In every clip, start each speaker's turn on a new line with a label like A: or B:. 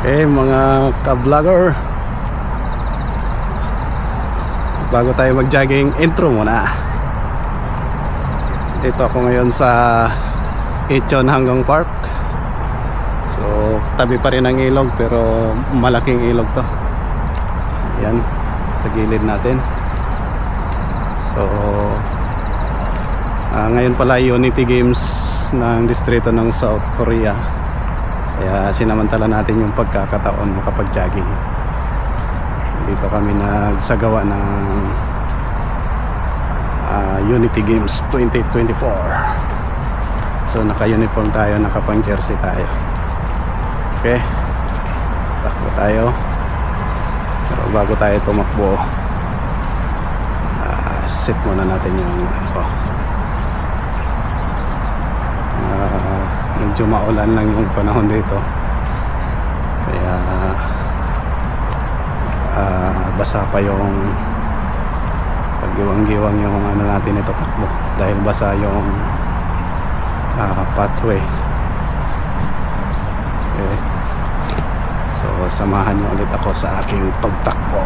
A: Okay, mga ka-vlogger, bago tayo mag-jogging, intro muna. Dito ako ngayon sa Ichon Hanggang Park. So, tabi pa rin ang ilog, pero malaking ilog to. Ayan, sa gilid natin. So, ngayon pala Unity Games ng distrito ng South Korea. Kaya sinamantala natin yung pagkakataon makapag-jogging. Dito kami nagsagawa ng Unity Games 2024. So naka-uniform tayo, nakapang-jersey tayo. Okay, takbo tayo. Pero bago tayo tumakbo, set muna natin yung medyo maulan lang yung panahon dito, kaya basa pa yung paggiwang-giwang yung natin ito takbo dahil basa yung pathway. Okay. So samahan niyo ulit ako sa aking pagtakbo.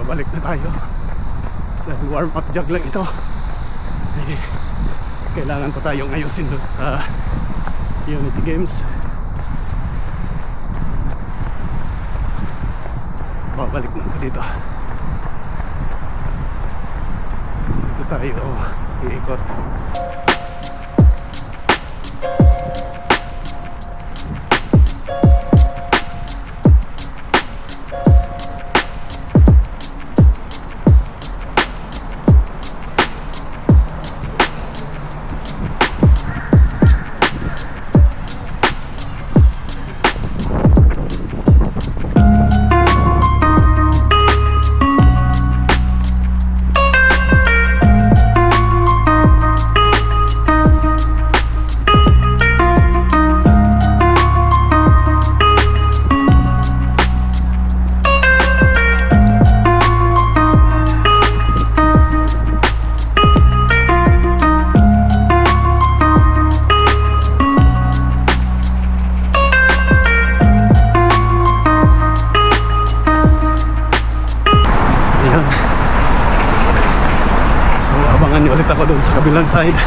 A: Babalik na tayo dahil warm up jog lang ito. Kailangan pa tayong ayusin doon sa Unity Games. Babalik na dito. Dito tayo iikot. ulit ako doon sa kabilang side.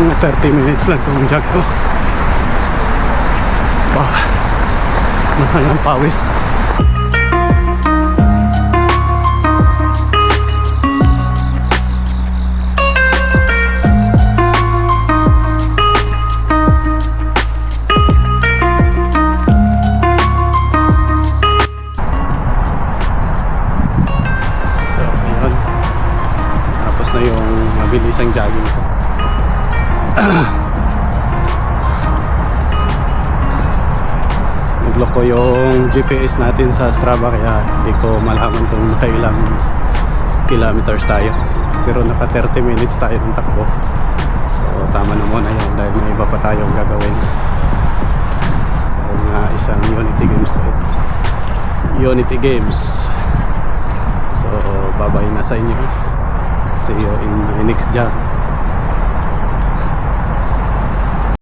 A: Mga 30 minutes lang itong jog ko. Wow, mahal ng pawis. Na yung mabilisang jogging ko. Nagloko yung GPS natin sa Strava kaya hindi ko malaman kung nakailang kilometers tayo, pero naka 30 minutes tayo ng takbo, so tama na muna yun dahil may iba pa tayong gagawin. Nga isang Unity Games tayo. Unity Games. So babay na sa inyo. See you in my next jog.